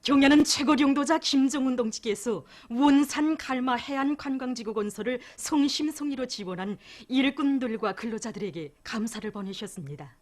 경야는 최고령도자 김정은 동지께서 원산 갈마 해안관광지구 건설을 성심성의로 지원한 일꾼들과 근로자들에게 감사를 보내셨습니다.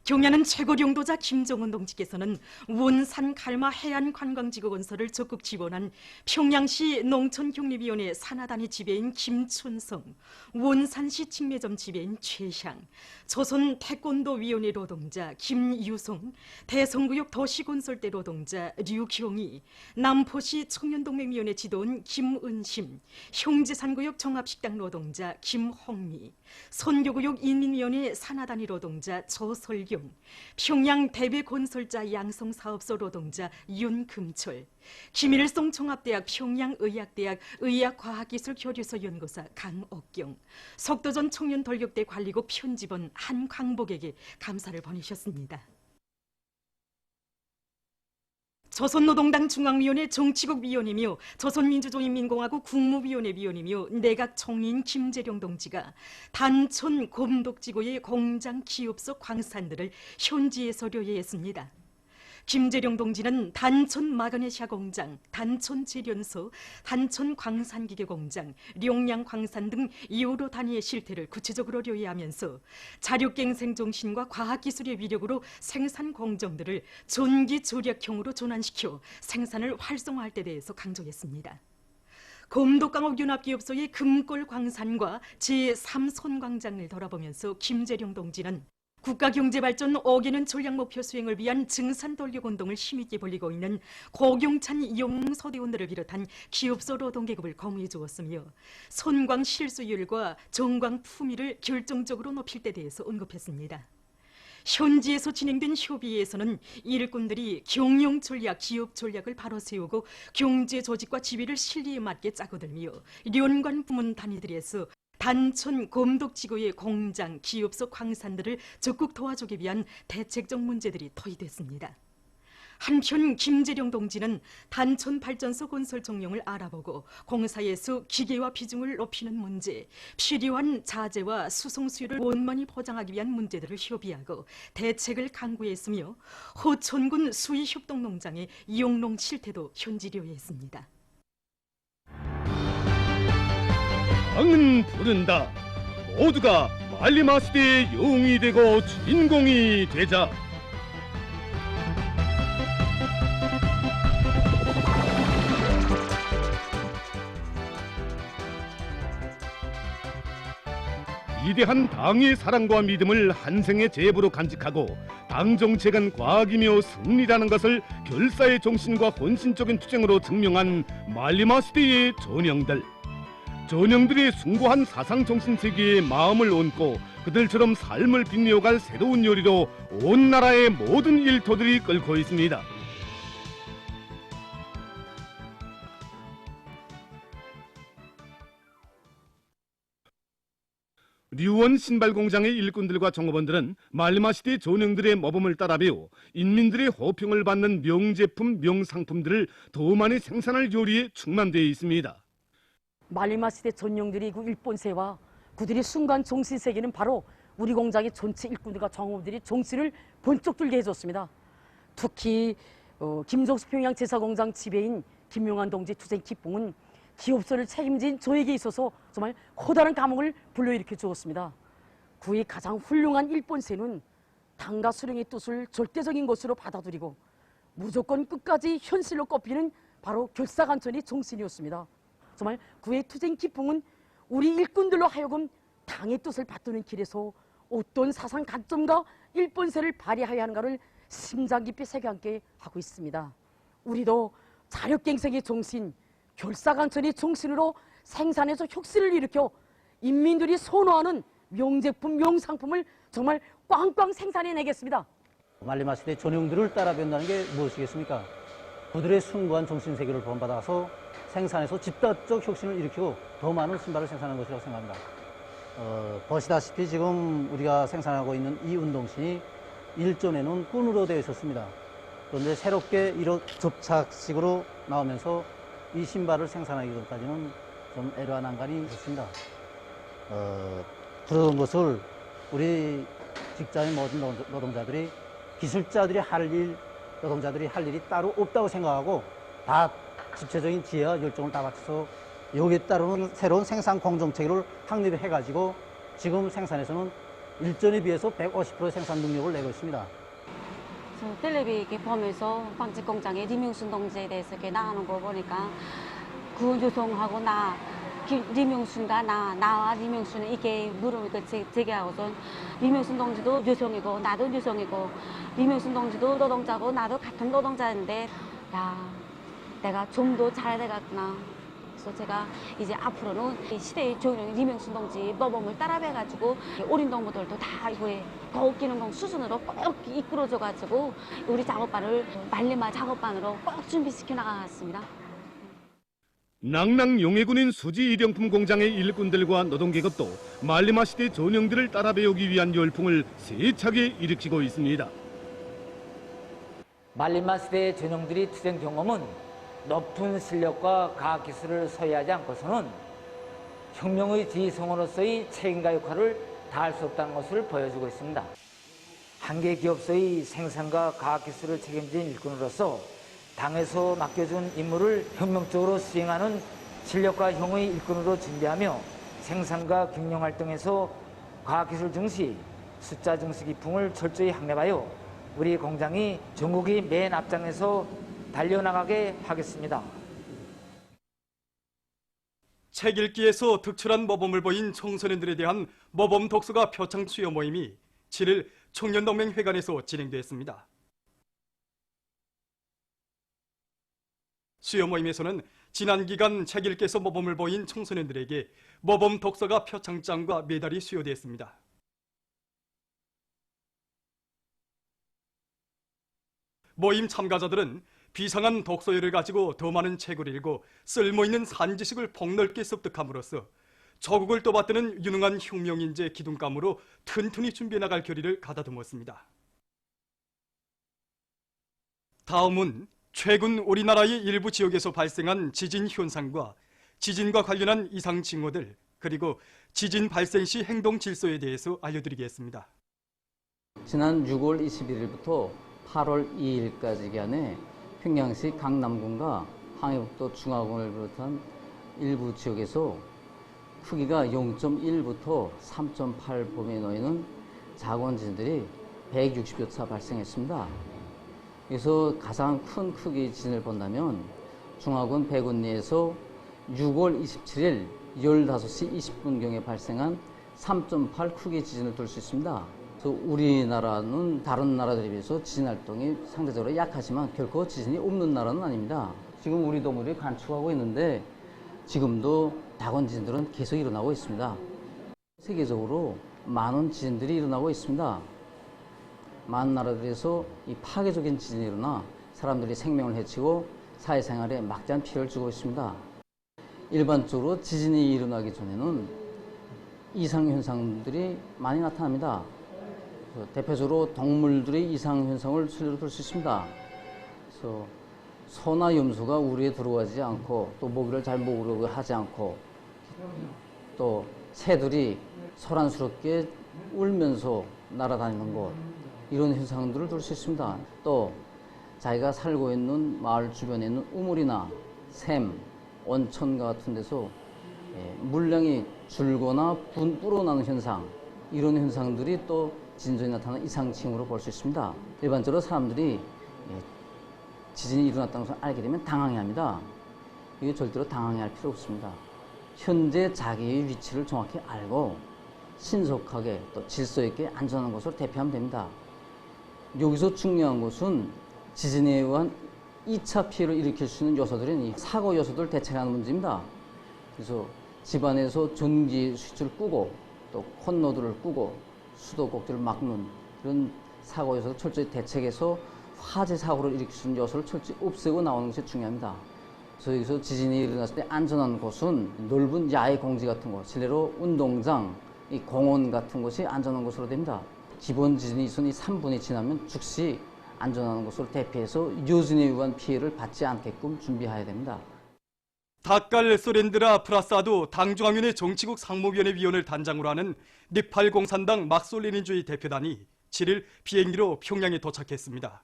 경야는 최고령도자 김정은 동지께서는 원산 갈마 해안관광지구 건설을 적극 지원한 평양시 농촌경립위원회 산하단위 지배인 김춘성, 원산시 직매점 지배인 최향, 조선 태권도위원회 노동자 김유송, 대성구역 도시건설대 노동자 류경희, 남포시 청년동맹위원회 지도원 김은심, 형제산구역 종합식당 노동자 김홍미, 선교구역 인민위원회 산하단위 노동자 조설경, 평양 대배건설자 양성사업소 노동자 윤금철, 김일성 종합대학 평양의학대학 의학과학기술교류소 연구사 강옥경, 석도전 청년돌격대 관리국 편집원 한광복에게 감사를 보내셨습니다. 조선노동당 중앙위원회 정치국위원이며 조선민주주의인민공화국 국무위원회 위원이며 내각총리인 김재룡 동지가 단촌 곰독지구의 공장 기업소 광산들을 현지에서 료해했습니다. 김재룡 동지는 단촌 마그네시아 공장, 단촌 재련소, 단촌 광산기계 공장, 룡양 광산 등 여러 단위의 실태를 구체적으로 료해하면서 자력갱생 정신과 과학기술의 위력으로 생산 공정들을 전기 절약형으로 전환시켜 생산을 활성화할 때 대해서 강조했습니다. 검독강옥 연합기업소의 금골 광산과 제3손광장을 돌아보면서 김재룡 동지는 국가경제발전 5개년 전략목표 수행을 위한 증산돌격운동을 힘있게 벌이고 있는 고경찬 용소대원들을 비롯한 기업소 노동계급을 공유해 주었으며 손광 실수율과 정광 품위를 결정적으로 높일 때 대해서 언급했습니다. 현지에서 진행된 협의회에서는 일꾼들이 경영 전략, 기업 전략을 바로 세우고 경제 조직과 지위를 실리에 맞게 짜고들며 연관 부문 단위들에서 단촌 검독지구의 공장, 기업소 광산들을 적극 도와주기 위한 대책적 문제들이 토의됐습니다. 한편 김재룡 동지는 단촌 발전소 건설 종용을 알아보고 공사에서 기계화 비중을 높이는 문제, 필요한 자재와 수송 수요를 원만히 보장하기 위한 문제들을 협의하고 대책을 강구했으며 호천군 수의협동농장의 이용농 실태도 현지료했습니다. 왕은 부른다. 모두가 말리마 시대의 영웅이 되고 주인공이 되자. 위대한 당의 사랑과 믿음을 한 생의 제부로 간직하고 당 정책은 과학이며 승리라는 것을 결사의 정신과 헌신적인 투쟁으로 증명한 말리마 시대의 전형들. 전형들이 숭고한 사상 정신 세계에 마음을 얹고 그들처럼 삶을 빛내어갈 새로운 요리로 온 나라의 모든 일터들이 끓고 있습니다. 류원 신발공장의 일꾼들과 종업원들은 말리마 시대 전형들의 모범을 따라 배워 인민들의 호평을 받는 명제품, 명상품들을 더 많이 생산할 요리에 충만되어 있습니다. 말리마 시대 전용들이 그 일본세와 그들의 순간 정신 세계는 바로 우리 공장의 전체 일꾼들과 종업원들이 정신을 번쩍 들게 해줬습니다. 특히 김정수 평양 제사공장 지배인 김용환 동지 투쟁 기풍은 기업소를 책임진 저에게 있어서 정말 커다란 감흥을 불러일으켜 주었습니다. 그의 가장 훌륭한 일본세는 당과 수령의 뜻을 절대적인 것으로 받아들이고 무조건 끝까지 현실로 꺾이는 바로 결사간천의 정신이었습니다. 정말 그의 투쟁 기풍은 우리 일꾼들로 하여금 당의 뜻을 받드는 길에서 어떤 사상 관점과 일본세를 발휘해야 하는가를 심장 깊이 새겨안게 하고 있습니다. 우리도 자력갱생의 정신, 결사간천의 정신으로 생산해서 혁신을 일으켜 인민들이 선호하는 명제품, 명상품을 정말 꽝꽝 생산해내겠습니다. 말리마 시대 전형들을 따라 변다는 게 무엇이겠습니까? 그들의 숭고한 정신세계를 본받아서 생산해서 집단적 혁신을 일으키고 더 많은 신발을 생산하는 것이라고 생각합니다. 보시다시피 지금 우리가 생산하고 있는 이 운동신이 일전에는 끈으로 되어 있었습니다. 그런데 새롭게 이런 접착식으로 나오면서 이 신발을 생산하기 전까지는 좀 애로한난간이 있었습니다. 그런 것을 우리 직장의 모든 노동자들이 기술자들이 할 일 노동자들이 할 일이 따로 없다고 생각하고 다 집체적인 지혜와 열정을 다 바쳐서 여기에 따르는 새로운 생산 공정체계를 확립해가지고 지금 생산에서는 일전에 비해서 150% 생산 능력을 내고 있습니다. 저 텔레비 이렇게 보면서 빵집 공장의 리명순 동지에 대해서 이렇게 나오는 거 보니까 구조송하고 리명순과 나와 리명순은 이게 물음을 제기하고선 리명순 동지도 유성이고 나도 유성이고 리명순 동지도 노동자고 나도 같은 노동자인데 야 내가 좀 더 잘돼갔구나. 그래서 제가 이제 앞으로는 이 시대의 조용 리명순 동지 모범을 따라해가지고 어린 동무들도 다 이거에 거기는 수준으로 꼭 이끌어줘가지고 우리 작업반을 말리마 작업반으로 꼭 준비시켜 나가겠습니다. 낭낭 용해군인 수지 일용품 공장의 일꾼들과 노동계급도 말리마 시대 전형들을 따라 배우기 위한 열풍을 세차게 일으키고 있습니다. 말리마 시대의 전형들이 투쟁 경험은 높은 실력과 과학기술을 소유하지 않고서는 혁명의 지성으로서의 책임과 역할을 다할 수 없다는 것을 보여주고 있습니다. 한 개 기업소의 생산과 과학기술을 책임진 일꾼으로서 당에서 맡겨준 임무를 혁명적으로 수행하는 실력과 형의 일꾼으로 준비하며 생산과 경영활동에서 과학기술 증시, 숫자 증시 기풍을 철저히 확립하여 우리 공장이 전국의 맨 앞장에서 달려나가게 하겠습니다. 책 읽기에서 특출한 모범을 보인 청소년들에 대한 모범 독서가 표창 수요 모임이 7일 청년동맹회관에서 진행됐습니다. 수요 모임에서는 지난 기간 책 읽기에서 모범을 보인 청소년들에게 모범 독서가 표창장과 메달이 수여됐습니다. 모임 참가자들은 비상한 독서열을 가지고 더 많은 책을 읽고 쓸모있는 산지식을 폭넓게 습득함으로써 조국을 떠받드는 유능한 혁명인재 기둥감으로 튼튼히 준비해 나갈 결의를 가다듬었습니다. 다음은 최근 우리나라의 일부 지역에서 발생한 지진 현상과 지진과 관련한 이상 징후들 그리고 지진 발생 시 행동 질서에 대해서 알려드리겠습니다. 지난 6월 21일부터 8월 2일까지 기간에 평양시 강남군과 항해북도 중화군을 비롯한 일부 지역에서 크기가 0.1부터 3.8 범위에 놓이는 작은 지진들이 160여 차 발생했습니다. 그래서 가장 큰 크기의 지진을 본다면 중화군 백운리에서 6월 27일 15시 20분경에 발생한 3.8 크기의 지진을 들 수 있습니다. 그래서 우리나라는 다른 나라들에 비해서 지진 활동이 상대적으로 약하지만 결코 지진이 없는 나라는 아닙니다. 지금 우리 동물이 관측하고 있는데 지금도 작은 지진들은 계속 일어나고 있습니다. 세계적으로 많은 지진들이 일어나고 있습니다. 많은 나라들에서 이 파괴적인 지진이 일어나 사람들이 생명을 해치고 사회생활에 막대한 피해를 주고 있습니다. 일반적으로 지진이 일어나기 전에는 이상현상들이 많이 나타납니다. 대표적으로 동물들의 이상현상을 실제로 볼 수 있습니다. 그래서 소나 염소가 우리에 들어가지 않고 또 먹이를 잘 먹으려고 하지 않고 또 새들이 소란스럽게 울면서 날아다니는 것 이런 현상들을 볼 수 있습니다. 또 자기가 살고 있는 마을 주변에 있는 우물이나 샘, 온천 같은 데서 물량이 줄거나 불어나는 현상 이런 현상들이 또 지진전에 나타나는 이상징후로 볼 수 있습니다. 일반적으로 사람들이 지진이 일어났다는 것을 알게 되면 당황해합니다. 이게 절대로 당황해할 필요 없습니다. 현재 자기의 위치를 정확히 알고 신속하게 또 질서 있게 안전한 곳으로 대피하면 됩니다. 여기서 중요한 것은 지진에 의한 2차 피해를 일으킬 수 있는 요소들은 이 사고 요소들 대책하는 문제입니다. 그래서 집안에서 전기 스위치를 끄고 또 콘로드를 끄고 수도꼭지를 막는 이런 사고 요소를 철저히 대책해서 화재 사고를 일으킬 수 있는 요소를 철저히 없애고 나오는 것이 중요합니다. 그래서 여기서 지진이 일어났을 때 안전한 곳은 넓은 야외 공지 같은 곳, 실내로 운동장, 이 공원 같은 곳이 안전한 곳으로 됩니다. 기본 지진이 있으니 3분이 지나면 즉시 안전한 곳으로 대피해서 요진에 의한 피해를 받지 않게끔 준비해야 됩니다. 닷갈 소렌드라 프라사도 당중앙위원회 정치국 상무위원회 위원을 단장으로 하는 네팔 공산당 막솔레닌주의 대표단이 7일 비행기로 평양에 도착했습니다.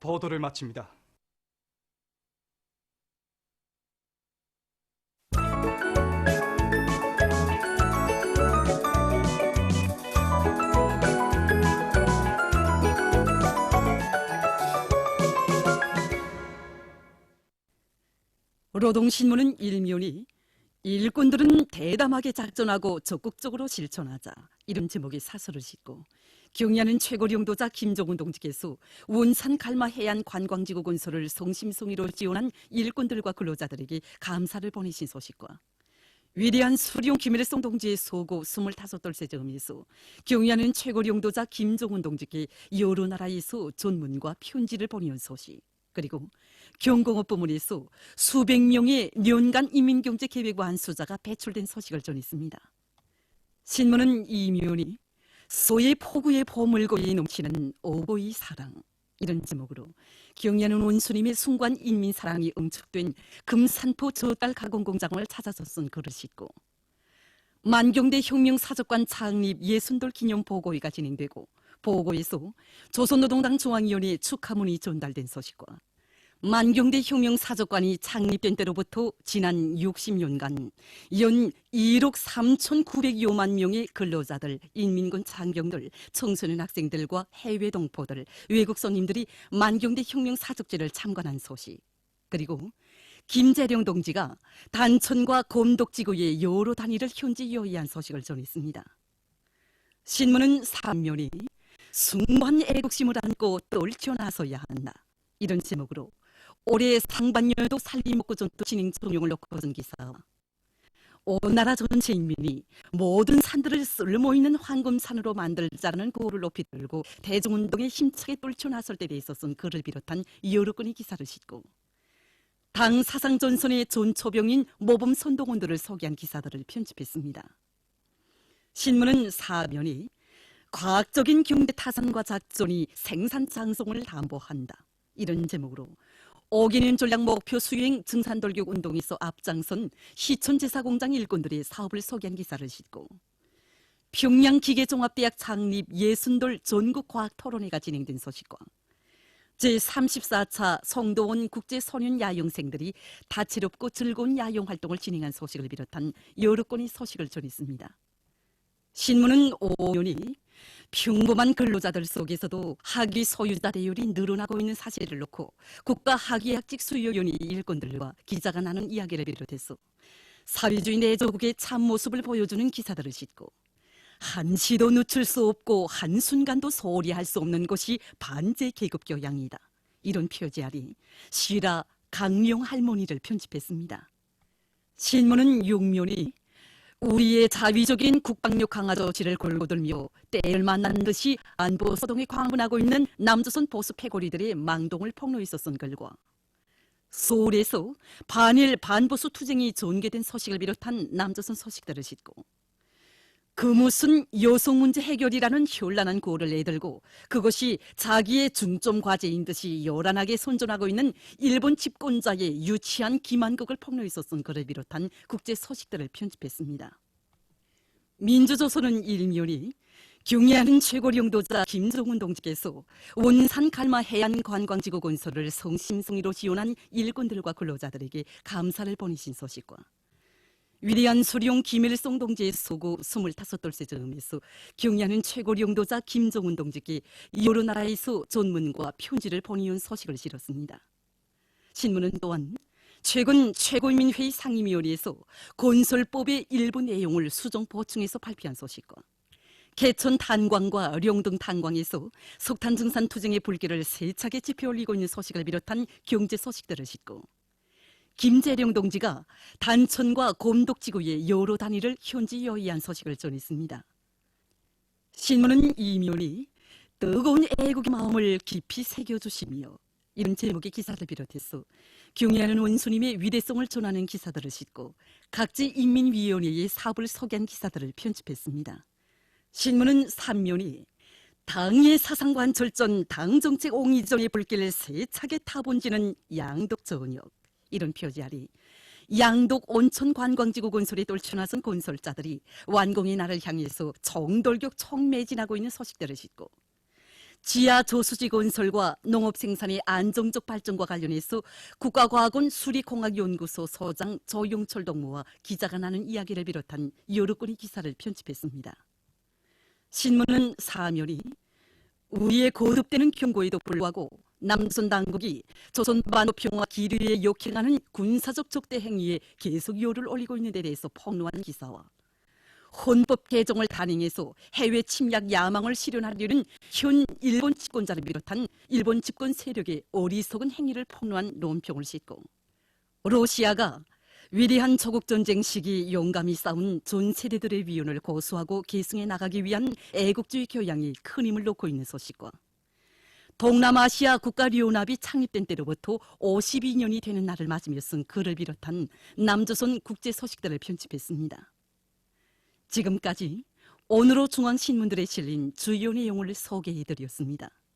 보도를 마칩니다. 노동신문은 일면이 일꾼들은 대담하게 작전하고 적극적으로 실천하자 이런 제목의 사설을 싣고 경야는 최고領導자 김종운 동지께서 원산 갈마 해안 관광지구 건설을 성심성의로 지원한 일꾼들과 근로자들에게 감사를 보내신 소식과 위대한 수령 김일성 동지의 소고 25돌세 점에서 경야는 최고領導자 김종운 동지께 여러 나라에서 전문과 편지를 보내온 소식, 그리고 경공업 부문에서 수백 명의 년간 인민경제계획과 안수자가 배출된 소식을 전했습니다. 신문은 이면이 소의 포구의 보물고에 넘치는 오고의 사랑, 이런 제목으로 경야는 원수님의 숭고한 인민사랑이 응축된 금산포 저딸 가공공장을 찾아서 쓴 글을 싣고 만경대 혁명사적관 창립 예순돌 기념 보고회가 진행되고 보고에서 조선노동당 중앙위원회 축하문이 전달된 소식과 만경대 혁명사적관이 창립된 때로부터 지난 60년간 연 1억 3,900여만 명의 근로자들, 인민군 장병들, 청소년 학생들과 해외 동포들, 외국 손님들이 만경대 혁명사적제를 참관한 소식, 그리고 김재룡 동지가 단천과 곰독지구의 여러 단위를 현지 요의한 소식을 전했습니다. 신문은 3면이 숭고한 애국심을 안고 떨쳐나서야 한다, 이런 제목으로 올해 상반년도 살림먹고 전투 진행 종용을 놓고 쓴 기사와 온 나라 전체 인민이 모든 산들을 쓸모있는 황금산으로 만들자라는 구호를 높이 들고 대중운동에 힘차게 떨쳐나설 때에 있어 쓴 글을 비롯한 여러 건의 기사를 싣고 당 사상전선의 전초병인 모범 선동원들을 소개한 기사들을 편집했습니다. 신문은 4면이 과학적인 경제 타산과 작전이 생산 장성을 담보한다, 이런 제목으로 5개년 전략 목표 수행 증산돌격 운동에서 앞장선 시천제사공장 일꾼들의 사업을 소개한 기사를 싣고 평양기계종합대학 창립 예순돌 전국과학토론회가 진행된 소식과 제34차 성도원 국제소년 야영생들이 다채롭고 즐거운 야영활동을 진행한 소식을 비롯한 여러 건의 소식을 전했습니다. 신문은 5면이 평범한 근로자들 속에서도 학위 소유자 대열이 늘어나고 있는 사실을 놓고 국가학위학직 수요연의 일꾼들과 기자가 나눈 이야기를 비롯해서 사회주의 내조국의 참모습을 보여주는 기사들을 싣고 한시도 늦출 수 없고 한순간도 소홀히 할 수 없는 것이 반제 계급 교양이다, 이런 표지 아래 시라 강명 할머니를 편집했습니다. 신문은 6면이 우리의 자위적인 국방력 강화 조치를 골고들며 때를 만난 듯이 안보 소동에 광분하고 있는 남조선 보수 패거리들의 망동을 폭로해서 쓴 글과 서울에서 반일 반보수 투쟁이 전개된 소식을 비롯한 남조선 소식들을 싣고 그 무슨 여성 문제 해결이라는 현란한 구호를 내들고 그것이 자기의 중점 과제인 듯이 요란하게 선전하고 있는 일본 집권자의 유치한 기만극을 폭로해서 쓴 글을 비롯한 국제 소식들을 편집했습니다. 민주조선은 1면이 경야는 최고領導자 김종운 동지께서 원산 갈마 해안 관광지구 건설을 성심성의로 지원한 일꾼들과 근로자들에게 감사를 보내신 소식과 위대한 수령 김일성 동지의 소고 25돌세 점에서 경야는 최고領導자 김종운 동지께 여러 나라에서 전문과 편지를 보내온 소식을 실었습니다. 신문은 또한 최근 최고인민회의 상임위원회에서 건설법의 일부 내용을 수정 보충해서 발표한 소식과 개천 탄광과 령등 탄광에서 석탄 증산 투쟁의 불길을 세차게 지펴 올리고 있는 소식을 비롯한 경제 소식들을 싣고 김재룡 동지가 단천과 곰독지구의 여러 단위를 현지 요의한 소식을 전했습니다. 신문은 2면이 뜨거운 애국의 마음을 깊이 새겨주시며, 이런 제목의 기사를 비롯해서 경애하는 원수님의 위대성을 전하는 기사들을 싣고 각지 인민위원회의 사업을 소개한 기사들을 편집했습니다. 신문은 3면이 당의 사상관 절전, 당정책 옹이전의 불길을 세차게 타본지는 양독 저녁, 이런 표지 아래 양독 온천 관광지구 건설에 떨쳐나선 건설자들이 완공의 날을 향해서 정돌격 총매진하고 있는 소식들을 싣고 지하 저수지 건설과 농업 생산의 안정적 발전과 관련해서 국가과학원 수리공학연구소 소장 조용철 동무와 기자가 나눈 이야기를 비롯한 여러 건의 기사를 편집했습니다. 신문은 사면이 우리의 거듭되는 경고에도 불구하고 남조선 당국이 조선 반도 평화 기류에 역행하는 군사적 적대 행위에 계속 요를 올리고 있는 데 대해서 폭로한 기사와 헌법 개정을 단행해서 해외 침략 야망을 실현하려는 현 일본 집권자를 비롯한 일본 집권 세력의 어리석은 행위를 폭로한 논평을 싣고 러시아가 위대한 조국전쟁 시기 용감히 싸운 전 세대들의 위원을 고수하고 계승해 나가기 위한 애국주의 교양이 큰 힘을 놓고 있는 소식과 동남아시아 국가연합이 창립된 때로부터 52년이 되는 날을 맞으며 쓴 글을 비롯한 남조선 국제 소식들을 편집했습니다. 지금까지 오늘의 중앙신문들에 실린 주요 내용을 소개해드렸습니다.